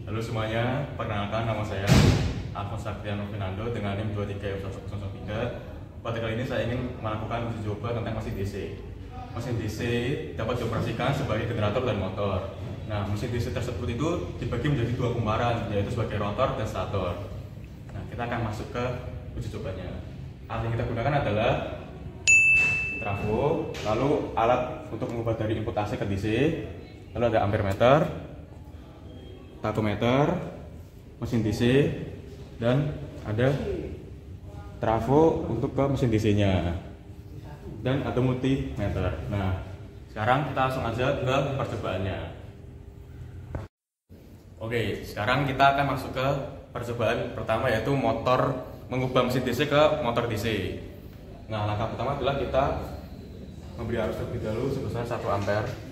Halo semuanya, perkenalkan nama saya Alfons Saktiano Fernando dengan NIM 23 Pada kali ini saya ingin melakukan uji coba tentang mesin DC. Mesin DC dapat dioperasikan sebagai generator dan motor. Nah, mesin DC tersebut itu dibagi menjadi dua kumparan, yaitu sebagai rotor dan stator. Nah, kita akan masuk ke uji cobanya. Alat yang kita gunakan adalah trafo, lalu alat untuk mengubah dari input AC ke DC, lalu ada ampermeter, tachometer, mesin DC, dan ada trafo untuk ke mesin DC-nya, dan ada multimeter. Nah, sekarang kita langsung aja ke percobaannya. Oke, sekarang kita akan masuk ke percobaan pertama, yaitu motor mengubah mesin DC ke motor DC. Nah, langkah pertama adalah kita memberi arus terlebih dahulu sebesar 1 ampere.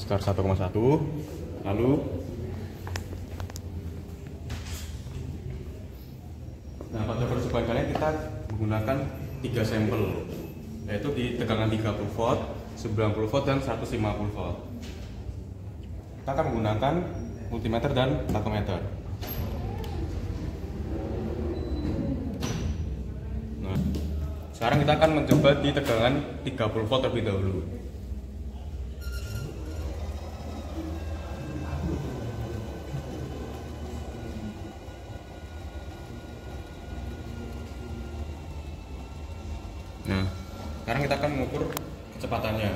Sekitar 1,1. Lalu pada percobaan kali ini kita menggunakan 3 sampel, yaitu di tegangan 30 volt, 90 volt, dan 150 volt. Kita akan menggunakan multimeter dan tachometer. Nah, sekarang kita akan mencoba di tegangan 30 volt terlebih dahulu. Nah, sekarang kita akan mengukur kecepatannya.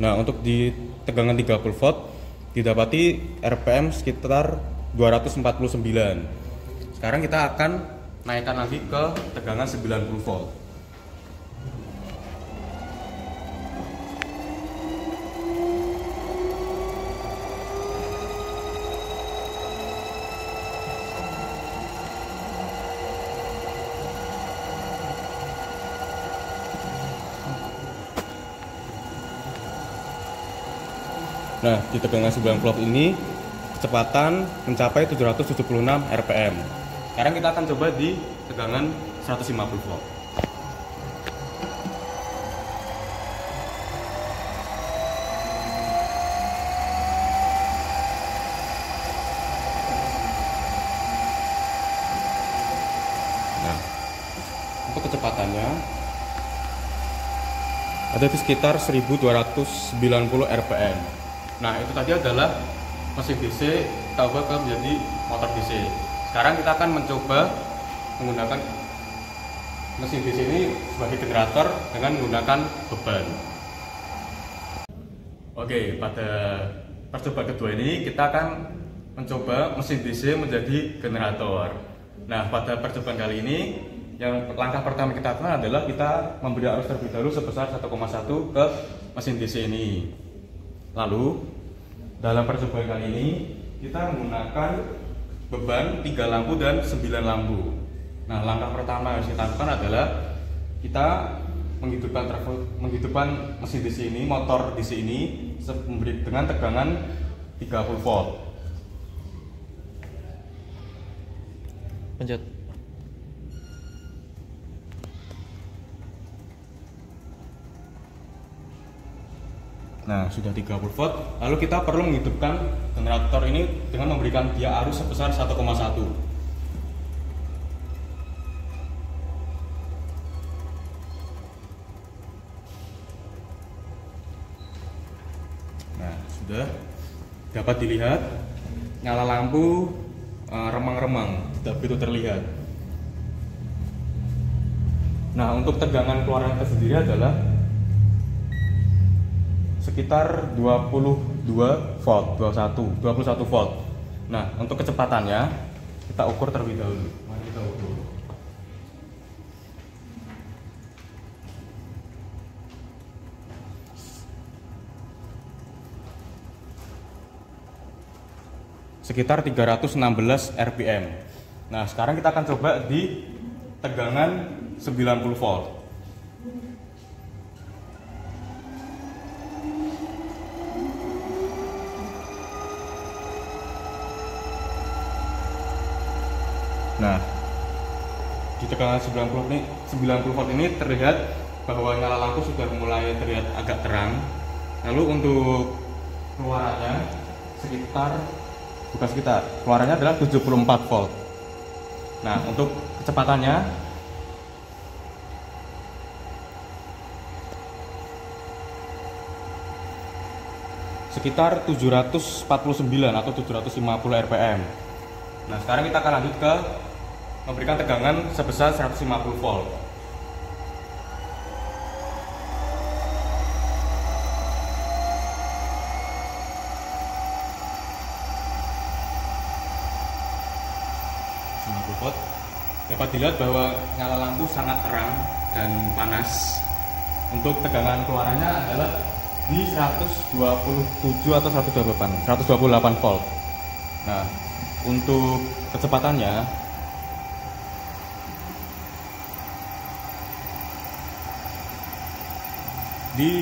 Nah, untuk di tegangan 30 volt didapati RPM sekitar 249. Sekarang kita akan naikkan lagi ke tegangan 90 volt. Nah, di tegangan 90 volt ini kecepatan mencapai 776 rpm. Sekarang kita akan coba di tegangan 150 volt. Nah, untuk kecepatannya ada di sekitar 1290 rpm. Nah, itu tadi adalah mesin DC kita ubah ke menjadi motor DC. Sekarang kita akan mencoba menggunakan mesin DC ini sebagai generator dengan menggunakan beban. Oke, pada percobaan kedua ini kita akan mencoba mesin DC menjadi generator. Nah, pada percobaan kali ini yang langkah pertama kita lakukan adalah kita memberi arus terlebih dahulu sebesar 1,1 ke mesin DC ini. Lalu dalam percobaan kali ini kita menggunakan beban 3 lampu dan 9 lampu. Nah, langkah pertama yang harus kita lakukan adalah kita menghidupkan mesin DC ini, motor DC ini dengan tegangan 30 volt. Pencet. Nah, sudah 30 volt. Lalu kita perlu menghidupkan generator ini dengan memberikan dia arus sebesar 1,1. Nah, sudah dapat dilihat nyala lampu remang-remang, tidak begitu terlihat. Nah, untuk tegangan keluaran sendiri adalah sekitar 21 volt. Nah, untuk kecepatannya kita ukur terlebih dahulu. Mari kita ukur. Sekitar 316 rpm. Nah, sekarang kita akan coba di tegangan 90 volt. Nah, di tegangan 90 volt ini terlihat bahwa nyala lampu sudah mulai terlihat agak terang. Lalu untuk keluarannya keluarannya adalah 74 volt. Nah, untuk kecepatannya sekitar 749 atau 750 rpm. Nah, sekarang kita akan lanjut ke memberikan tegangan sebesar 150 volt. Dapat dilihat bahwa nyala lampu sangat terang dan panas. Untuk tegangan keluarannya adalah di 127 atau 128 volt. Nah, untuk kecepatannya di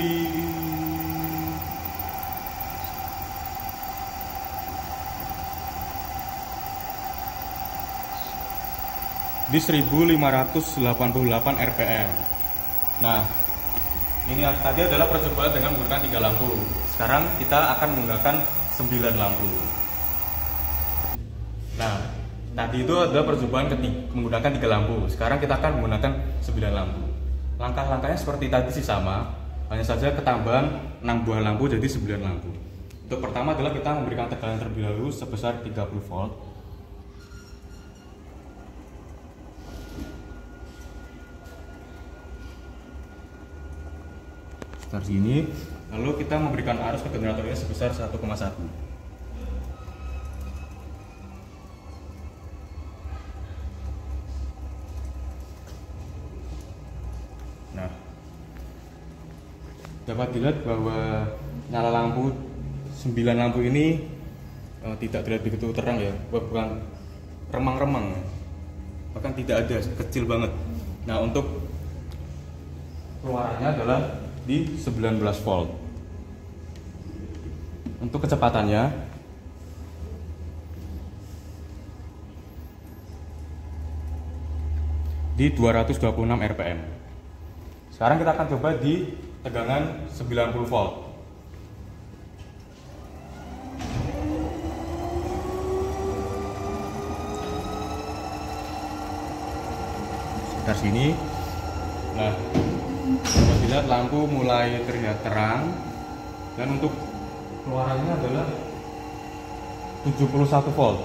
1588 rpm. Nah, ini tadi adalah percobaan dengan menggunakan 3 lampu. Sekarang kita akan menggunakan 9 lampu. Nah, tadi itu adalah percobaan menggunakan 3 lampu. Sekarang kita akan menggunakan 9 lampu. Langkah-langkahnya seperti tadi sih sama, hanya saja ketambahan 6 buah lampu jadi 9 lampu. Untuk pertama adalah kita memberikan tegangan terlebih dahulu sebesar 30 volt. Seperti ini. Lalu kita memberikan arus ke generatornya sebesar 1,1. Nah, dapat dilihat bahwa nyala lampu 9 lampu ini tidak terlihat begitu terang ya, bukan remang-remang, bahkan tidak ada, kecil banget. Nah, untuk keluarannya adalah di 19 volt. Untuk kecepatannya di 226 rpm. Sekarang kita akan coba di tegangan 90 volt. Sekitar sini. Nah, dapat dilihat lampu mulai terlihat terang, dan untuk keluarannya adalah 71 volt.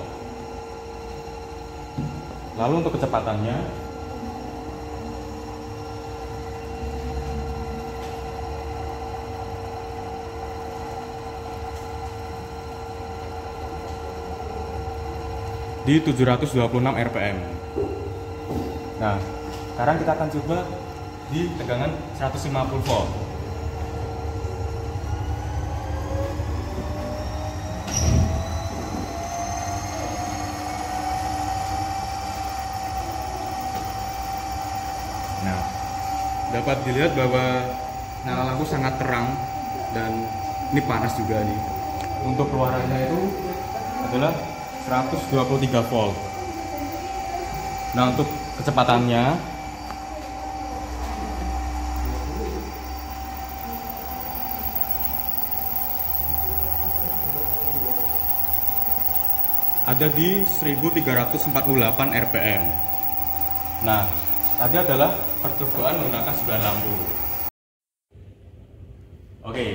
Lalu untuk kecepatannya di 726 rpm. Nah, sekarang kita akan coba di tegangan 150 volt. Nah, dapat dilihat bahwa nyala lampu sangat terang dan ini panas juga nih. Untuk keluarannya itu adalah 123 volt. Nah, untuk kecepatannya ada di 1348 rpm. Nah, tadi adalah percobaan menggunakan 9 lampu. Oke,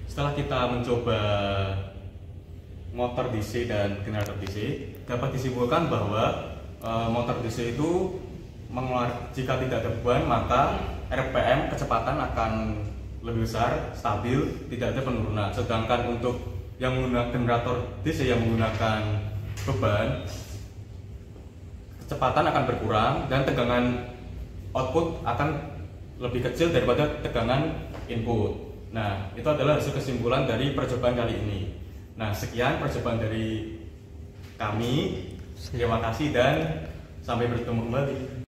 setelah kita mencoba motor DC dan generator DC, dapat disimpulkan bahwa motor DC itu jika tidak ada beban, maka RPM kecepatan akan lebih besar, stabil, tidak ada penurunan. Sedangkan untuk yang menggunakan generator DC yang menggunakan beban, kecepatan akan berkurang dan tegangan output akan lebih kecil daripada tegangan input. Nah, itu adalah hasil kesimpulan dari percobaan kali ini. Nah, sekian percobaan dari kami. Terima kasih dan sampai bertemu kembali.